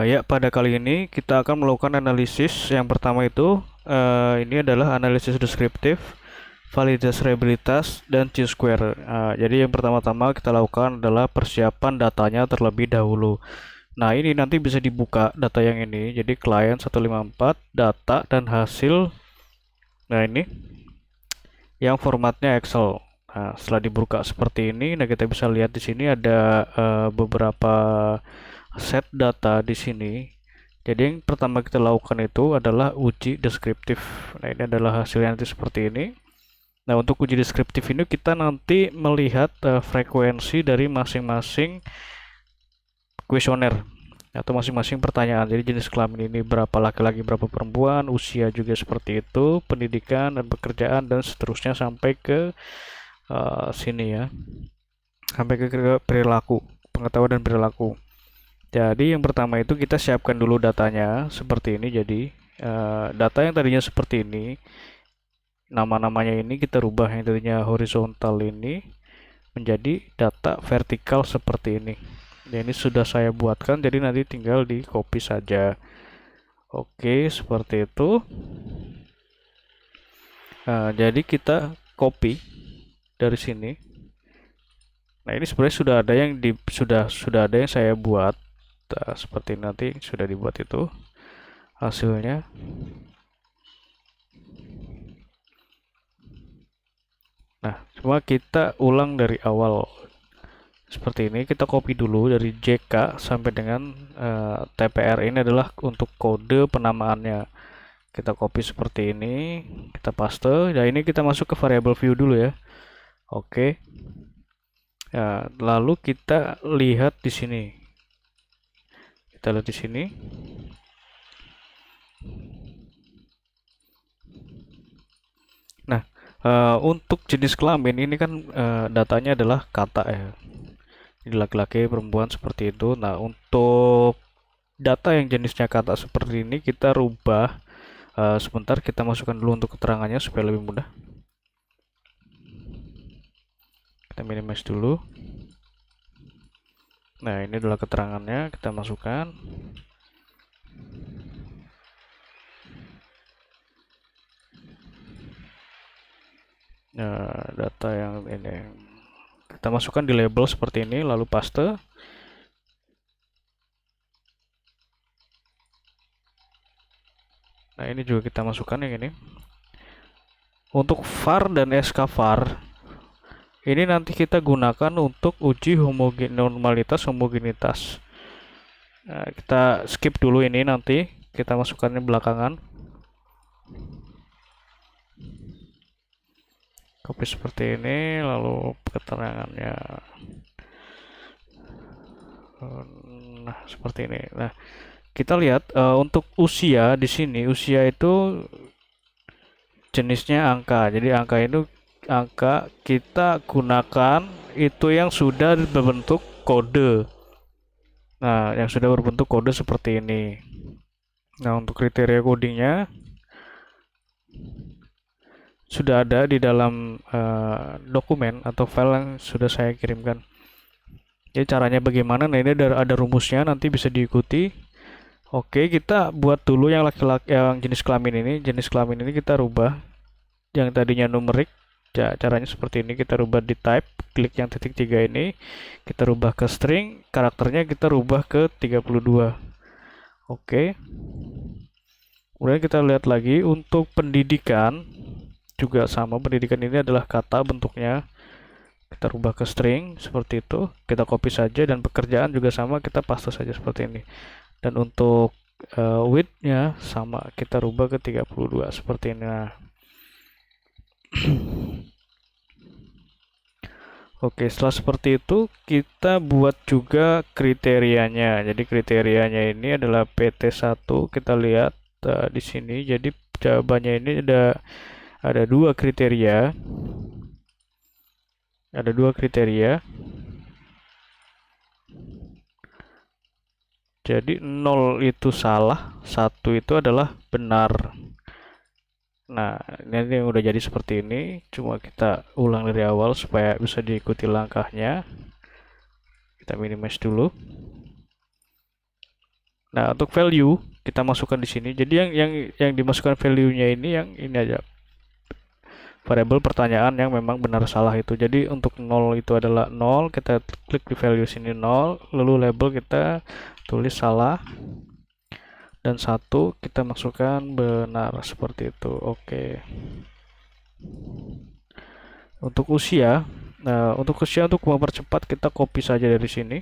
Ya, pada kali ini kita akan melakukan analisis. Yang pertama itu, ini adalah analisis deskriptif, validasibilitas, dan Q-square. Jadi yang pertama-tama kita lakukan adalah persiapan datanya terlebih dahulu. Nah, ini nanti bisa dibuka data yang ini. Jadi klien 154, data dan hasil. Nah, ini yang formatnya Excel. Nah, setelah dibuka seperti ini, nah kita bisa lihat di sini ada beberapa set data di sini. Jadi yang pertama kita lakukan itu adalah uji deskriptif. Nah, ini adalah hasilnya nanti seperti ini. Nah, untuk uji deskriptif ini kita nanti melihat frekuensi dari masing-masing kuesioner atau masing-masing pertanyaan. Jadi jenis kelamin ini berapa laki-laki, berapa perempuan, usia juga seperti itu, pendidikan dan pekerjaan dan seterusnya sampai ke sini ya. Sampai ke perilaku, pengetahuan dan perilaku. Jadi yang pertama itu kita siapkan dulu datanya seperti ini. Jadi data yang tadinya seperti ini, nama-namanya ini kita rubah yang tadinya horizontal ini menjadi data vertikal seperti ini. Ya, ini sudah saya buatkan, jadi nanti tinggal di copy saja. Oke, seperti itu. Jadi kita copy dari sini. Nah, ini sebenarnya sudah ada yang sudah ada yang saya buat. Seperti nanti sudah dibuat itu hasilnya. Nah, cuma kita ulang dari awal. Seperti ini, kita copy dulu dari JK sampai dengan TPR. Ini adalah untuk kode penamaannya. Kita copy seperti ini, kita paste. Nah, ini kita masuk ke variable view dulu ya. Oke. Ya, lalu kita lihat di sini. Kita lihat di sini. Nah, untuk jenis kelamin ini kan datanya adalah kata ya. Jadi laki-laki, perempuan seperti itu. Nah, untuk data yang jenisnya kata seperti ini kita rubah. Sebentar kita masukkan dulu untuk keterangannya supaya lebih mudah. Kita minimize dulu. Nah, ini adalah keterangannya, kita masukkan. Nah, data yang ini kita masukkan di label seperti ini, lalu paste. Nah, ini juga kita masukkan yang ini. Untuk var dan skvar, ini nanti kita gunakan untuk uji normalitas homogenitas. Nah, kita skip dulu ini, nanti kita masukkannya belakangan. Copy seperti ini, lalu keterangannya. Nah, seperti ini. Nah, kita lihat untuk usia di sini, usia itu jenisnya angka. Jadi angka itu angka kita gunakan itu yang sudah berbentuk kode. Nah, yang sudah berbentuk kode seperti ini. Nah, untuk kriteria codingnya sudah ada di dalam dokumen atau file yang sudah saya kirimkan. Jadi caranya bagaimana? Nah, ini ada rumusnya, nanti bisa diikuti. Oke, kita buat dulu yang laki-laki, yang jenis kelamin ini. Jenis kelamin ini kita rubah. Yang tadinya numerik, caranya seperti ini. Kita rubah di type, klik yang titik 3 ini. Kita rubah ke string, karakternya kita rubah ke 32. Oke. Kemudian kita lihat lagi untuk pendidikan. Juga sama, pendidikan ini adalah kata bentuknya. Kita rubah ke string seperti itu, kita copy saja, dan pekerjaan juga sama, kita paste saja seperti ini. Dan untuk width-nya sama, kita rubah ke 32 seperti ini. Nah. Oke, setelah seperti itu kita buat juga kriterianya. Jadi kriterianya ini adalah PT1. Kita lihat di sini. Jadi jawabannya ini ada dua kriteria. Ada dua kriteria. Jadi 0 itu salah, 1 itu adalah benar. Nah, ini yang udah jadi seperti ini. Cuma kita ulang dari awal supaya bisa diikuti langkahnya. Kita minimize dulu. Nah, untuk value kita masukkan di sini. Jadi yang dimasukkan value-nya ini yang ini aja. Variabel pertanyaan yang memang benar salah itu. Jadi untuk 0 itu adalah 0, kita klik di value sini 0, lalu label kita tulis salah dan 1 kita masukkan benar seperti itu. Oke. Untuk usia, untuk mempercepat kita copy saja dari sini.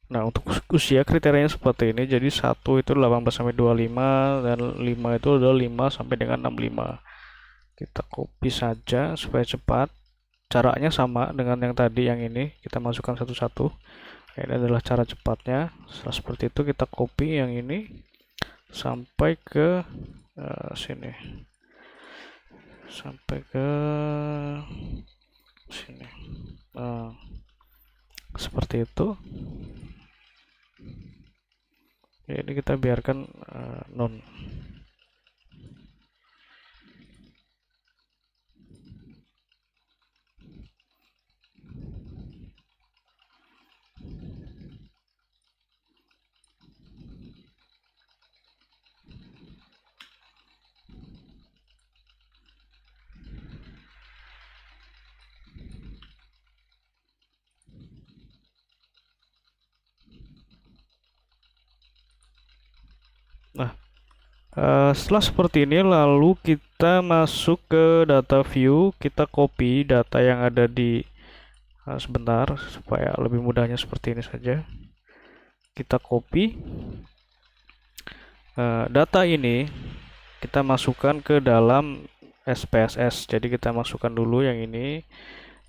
Nah, untuk usia kriterianya seperti ini. Jadi 1 itu 18 sampai 25 dan 5 itu adalah 5 sampai dengan 65. Kita copy saja supaya cepat. Caranya sama dengan yang tadi yang ini, kita masukkan satu-satu. Ini adalah cara cepatnya. Setelah seperti itu kita copy yang ini sampai ke sini. Sampai ke sini. Nah, seperti itu. Ini kita biarkan non. Nah, setelah seperti ini lalu kita masuk ke data view, kita copy data yang ada di sebentar supaya lebih mudahnya seperti ini saja. Kita copy data ini, kita masukkan ke dalam SPSS. Jadi kita masukkan dulu yang ini.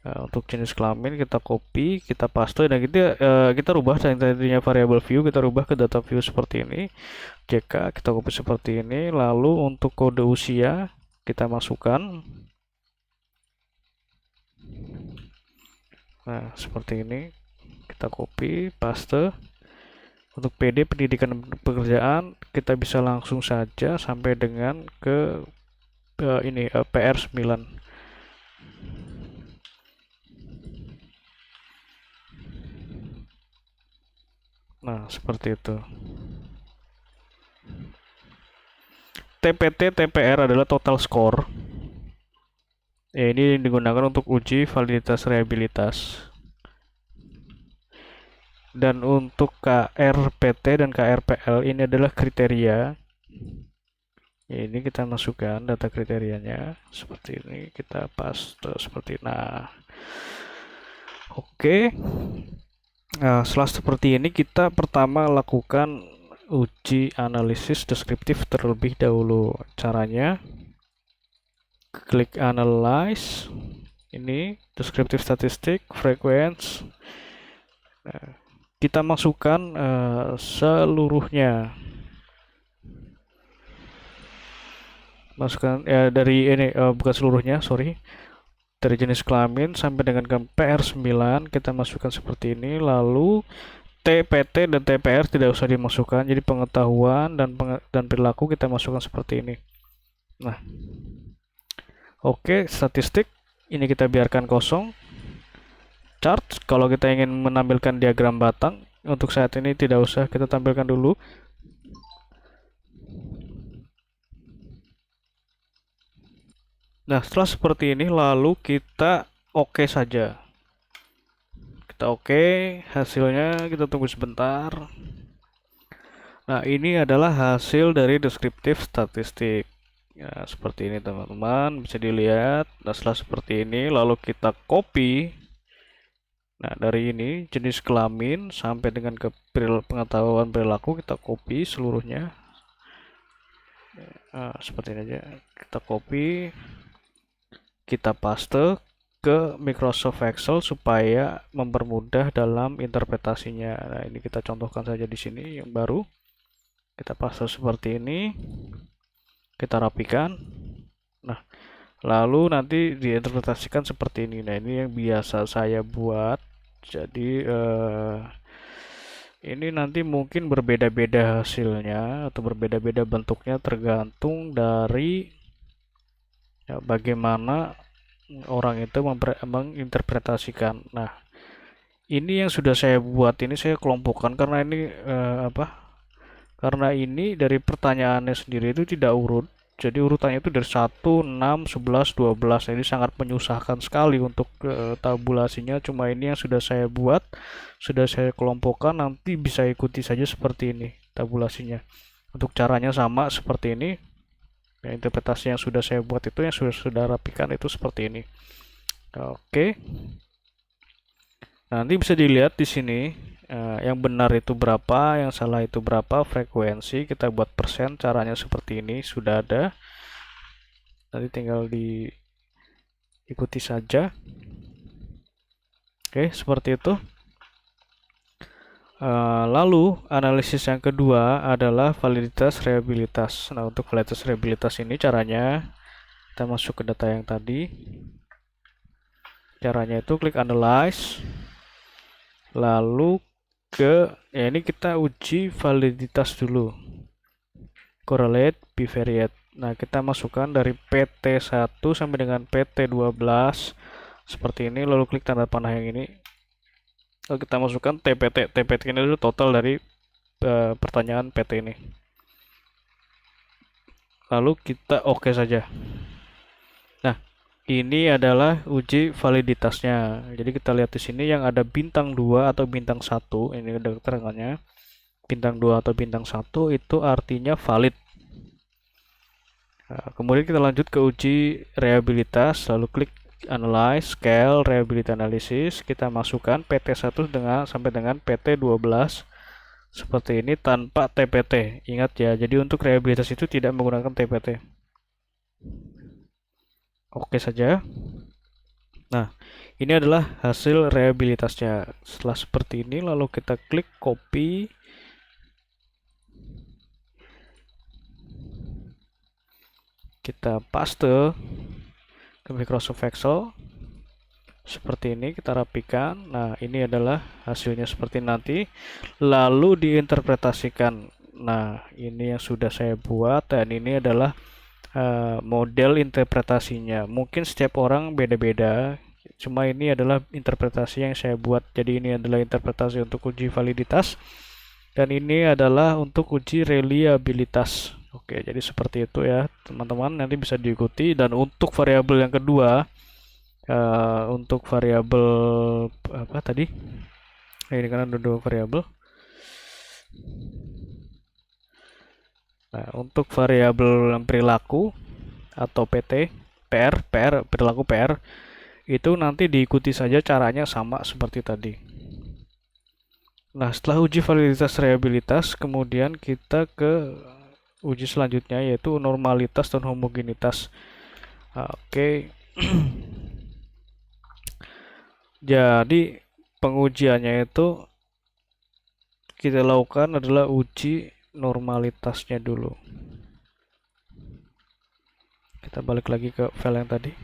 Untuk jenis kelamin kita copy, kita paste dan kita rubah dari tadinya variabel view kita rubah ke data view seperti ini. JK kita copy seperti ini. Lalu untuk kode usia kita masukkan. Nah, seperti ini. Kita copy, paste. Untuk PD pendidikan dan pekerjaan kita bisa langsung saja sampai dengan ke ini PR9. Nah, seperti itu. TPT TPR adalah total score. Ya, ini digunakan untuk uji validitas reliabilitas. Dan untuk KRPT dan KRPL ini adalah kriteria. Ya, ini kita masukkan data kriterianya seperti ini, kita paste seperti nah. Oke. Nah, setelah seperti ini kita pertama lakukan uji analisis deskriptif terlebih dahulu. Caranya klik analyze, ini deskriptif statistik, frequency. Nah, kita masukkan seluruhnya. Masukkan dari ini bukan seluruhnya, sorry. Dari jenis kelamin sampai dengan ke PR9 kita masukkan seperti ini. Lalu TPT dan TPR tidak usah dimasukkan. Jadi pengetahuan dan perilaku kita masukkan seperti ini. Nah, oke, statistik ini kita biarkan kosong. Chart kalau kita ingin menampilkan diagram batang, untuk saat ini tidak usah kita tampilkan dulu. Nah, setelah seperti ini lalu kita oke saja. Kita oke, hasilnya kita tunggu sebentar. Nah, ini adalah hasil dari deskriptif statistik. Ya, seperti ini teman-teman, bisa dilihat. Nah, setelah seperti ini lalu kita copy. Nah, dari ini jenis kelamin sampai dengan ke pengetahuan perilaku kita copy seluruhnya. Nah, seperti ini aja. Kita copy, kita paste ke Microsoft Excel supaya mempermudah dalam interpretasinya. Nah, ini kita contohkan saja di sini yang baru. Kita paste seperti ini. Kita rapikan. Nah, lalu nanti diinterpretasikan seperti ini. Nah, ini yang biasa saya buat. Jadi Ini nanti mungkin berbeda-beda hasilnya atau berbeda-beda bentuknya tergantung dari ya, bagaimana orang itu menginterpretasikan. Nah, ini yang sudah saya buat ini saya kelompokkan karena ini apa? Karena ini dari pertanyaannya sendiri itu tidak urut. Jadi urutannya itu dari 1, 6, 11, 12. Ini sangat menyusahkan sekali untuk tabulasinya. Cuma ini yang sudah saya buat, sudah saya kelompokkan, nanti bisa ikuti saja seperti ini tabulasinya. Untuk caranya sama seperti ini. Ya, interpretasi yang sudah saya buat itu yang sudah rapikan itu seperti ini. Oke. Nah, nanti bisa dilihat di sini yang benar itu berapa, yang salah itu berapa, frekuensi kita buat persen, caranya seperti ini sudah ada. Nanti tinggal diikuti saja. Oke, seperti itu. Lalu analisis yang kedua adalah validitas reliabilitas. Nah, untuk validitas reliabilitas ini caranya kita masuk ke data yang tadi. Caranya itu klik analyze, lalu ya ini kita uji validitas dulu, correlate bivariate. Nah, kita masukkan dari PT1 sampai dengan PT12 seperti ini, lalu klik tanda panah yang ini, lalu kita masukkan TPT ini adalah total dari pertanyaan PT ini, lalu kita oke saja. Nah, ini adalah uji validitasnya. Jadi kita lihat di sini yang ada bintang 2 atau bintang 1, ini ada keterangannya. Bintang 2 atau bintang 1 itu artinya valid. Nah, kemudian kita lanjut ke uji reliabilitas, lalu klik analyze, scale, reliability analysis. Kita masukkan PT1 sampai dengan PT12 seperti ini tanpa TPT. Ingat ya, jadi untuk reliabilitas itu tidak menggunakan TPT. Oke saja. Nah, ini adalah hasil reliabilitasnya. Setelah seperti ini, lalu kita klik copy. Kita paste ke Microsoft Excel. Seperti ini kita rapikan. Nah, ini adalah hasilnya seperti nanti. Lalu diinterpretasikan. Nah, ini yang sudah saya buat dan ini adalah model interpretasinya. Mungkin setiap orang beda-beda. Cuma ini adalah interpretasi yang saya buat. Jadi ini adalah interpretasi untuk uji validitas dan ini adalah untuk uji reliabilitas. Oke, jadi seperti itu ya, teman-teman. Nanti bisa diikuti. Dan untuk variabel yang kedua, untuk variabel apa tadi? Ini kan ada dua variabel. Nah, untuk variabel perilaku atau perilaku PR itu nanti diikuti saja caranya sama seperti tadi. Nah, setelah uji validitas reliabilitas, kemudian kita ke uji selanjutnya yaitu normalitas dan homogenitas. Oke. Jadi pengujiannya itu kita lakukan adalah uji normalitasnya dulu. Kita balik lagi ke file yang tadi.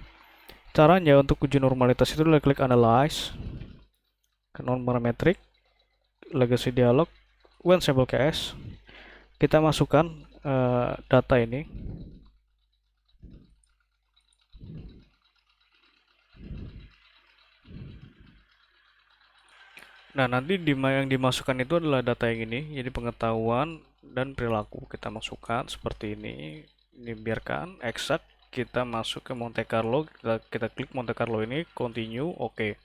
Caranya untuk uji normalitas itu adalah klik analyze, ke non-parametric, legacy dialog, when sample case. Kita masukkan data ini. Nah, nanti yang dimasukkan itu adalah data yang ini, jadi pengetahuan dan perilaku. Kita masukkan seperti ini. Ini biarkan exact. Kita masuk ke Monte Carlo. Kita klik Monte Carlo ini, continue, oke.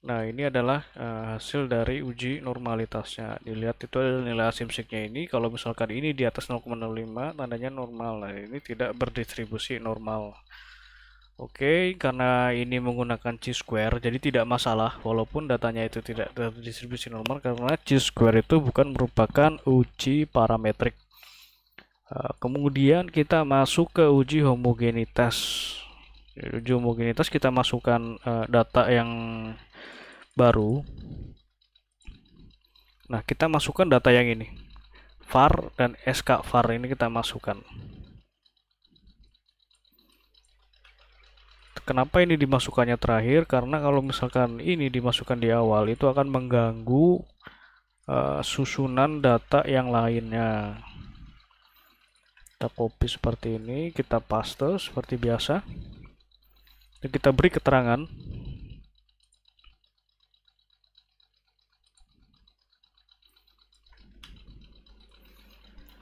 Nah, ini adalah hasil dari uji normalitasnya. Dilihat itu adalah nilai asimsiknya ini. Kalau misalkan ini di atas 0,05, tandanya normal. Nah, ini tidak berdistribusi normal. Oke, karena ini menggunakan chi-square, jadi tidak masalah walaupun datanya itu tidak terdistribusi normal karena chi-square itu bukan merupakan uji parametrik. Kemudian kita masuk ke uji homogenitas. Uji homogenitas kita masukkan data yang baru. Nah, kita masukkan data yang ini. var dan sk var ini kita masukkan. Kenapa ini dimasukkannya terakhir? Karena kalau misalkan ini dimasukkan di awal itu akan mengganggu susunan data yang lainnya. Kita copy seperti ini, kita paste seperti biasa, dan kita beri keterangan.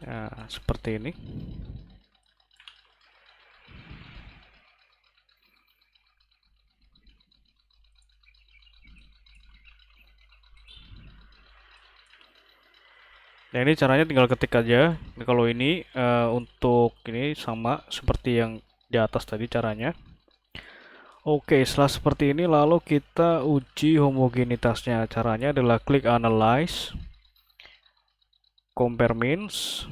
Nah, seperti ini. Nah, ini caranya tinggal ketik aja. Nah, kalau ini untuk ini sama seperti yang di atas tadi caranya. Oke, setelah seperti ini lalu kita uji homogenitasnya. Caranya adalah klik analyze, compare means,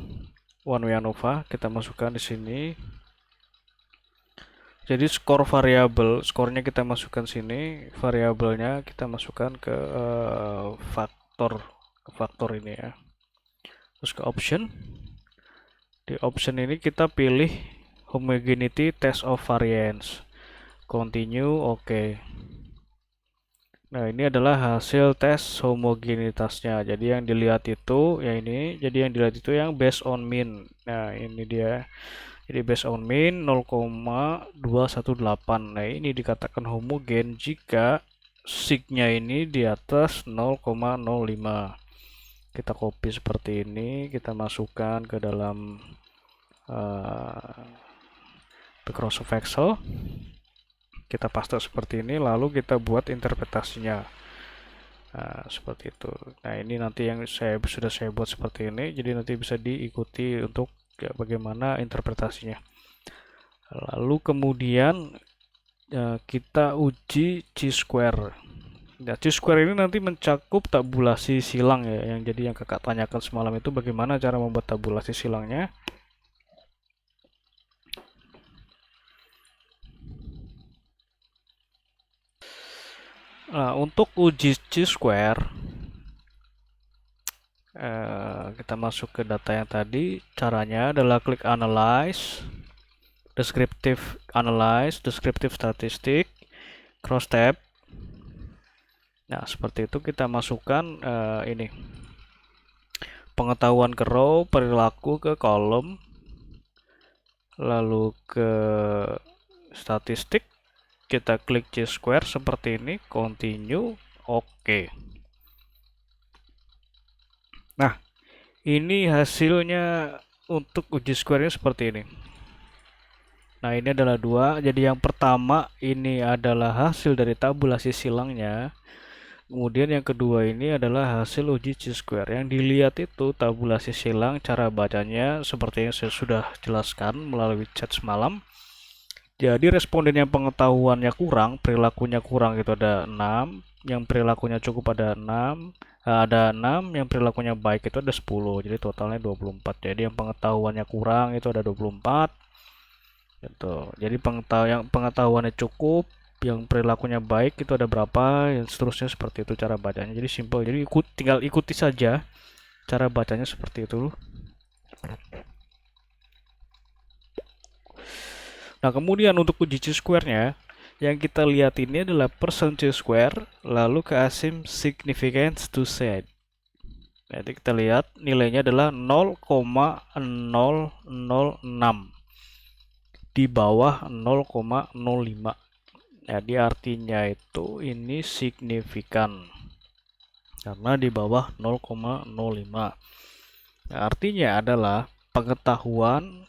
one way ANOVA, kita masukkan di sini. Jadi skor variabel, skornya kita masukkan sini, variabelnya kita masukkan ke faktor ini ya. Terus ke option. Di option ini kita pilih homogeneity test of variance. Continue, oke. Nah, ini adalah hasil tes homogenitasnya. Jadi yang dilihat itu ya ini, jadi yang dilihat itu yang based on mean. Nah, ini dia. Jadi based on mean 0,218. Nah, ini dikatakan homogen jika sig-nya ini di atas 0,05. Kita copy seperti ini, kita masukkan ke dalam Microsoft Excel. Kita paste seperti ini, lalu kita buat interpretasinya. Nah, seperti itu. Nah, ini nanti yang sudah saya buat seperti ini, jadi nanti bisa diikuti untuk ya, bagaimana interpretasinya. Lalu kemudian kita uji chi-square. Nah, chi-square ini nanti mencakup tabulasi silang ya, yang jadi yang kakak tanyakan semalam itu bagaimana cara membuat tabulasi silangnya. Nah, untuk uji chi-square, kita masuk ke data yang tadi. Caranya adalah klik analyze, descriptive analyze, descriptive statistic, cross tab. Nah, seperti itu kita masukkan ini pengetahuan ke row, perilaku ke kolom, lalu ke statistik. Kita klik chi-square seperti ini, continue, oke. Nah, ini hasilnya untuk uji square-nya seperti ini. Nah, ini adalah dua. Jadi yang pertama ini adalah hasil dari tabulasi silangnya. Kemudian yang kedua ini adalah hasil uji chi-square. Yang dilihat itu tabulasi silang, cara bacanya seperti yang saya sudah jelaskan melalui chat semalam. Jadi responden yang pengetahuannya kurang, perilakunya kurang itu ada 6, yang perilakunya cukup ada 6, yang perilakunya baik itu ada 10, jadi totalnya 24. Jadi yang pengetahuannya kurang itu ada 24. Gitu. Jadi yang pengetahuannya cukup, yang perilakunya baik itu ada berapa, dan seterusnya seperti itu cara bacanya. Jadi simple. Jadi tinggal ikuti saja cara bacanya seperti itu. Nah, kemudian untuk uji chi-square-nya, yang kita lihat ini adalah percent chi-square, lalu ke asim significance to set. Jadi kita lihat nilainya adalah 0,006 di bawah 0,05. Jadi artinya itu ini signifikan karena di bawah 0,05. Nah, artinya adalah pengetahuan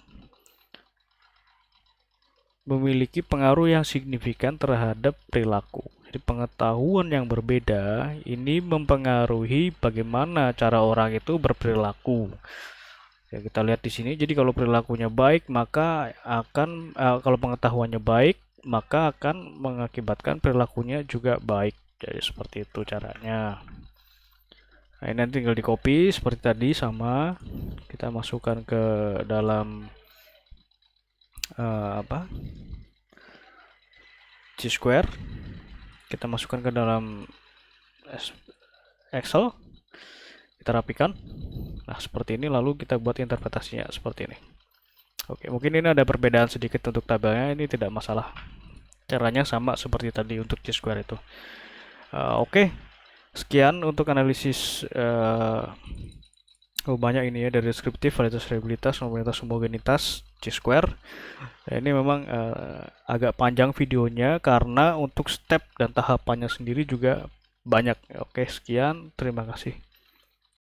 memiliki pengaruh yang signifikan terhadap perilaku. Jadi pengetahuan yang berbeda ini mempengaruhi bagaimana cara orang itu berperilaku. Ya, kita lihat di sini. Jadi kalau perilakunya baik, maka akan kalau pengetahuannya baik, maka akan mengakibatkan perilakunya juga baik. Jadi seperti itu caranya. Nah, ini nanti tinggal di copy seperti tadi sama. Kita masukkan ke dalam chi-square, kita masukkan ke dalam Excel, kita rapikan. Nah, seperti ini, lalu kita buat interpretasinya seperti ini. Oke, mungkin ini ada perbedaan sedikit untuk tabelnya, ini tidak masalah. Caranya sama seperti tadi untuk chi-square itu. Oke. Sekian untuk analisis banyak ini ya, dari deskriptif, varietas, variabilitas, mobilitas, homogenitas, C-square. Nah, ini memang agak panjang videonya karena untuk step dan tahapannya sendiri juga banyak. Oke, sekian. Terima kasih.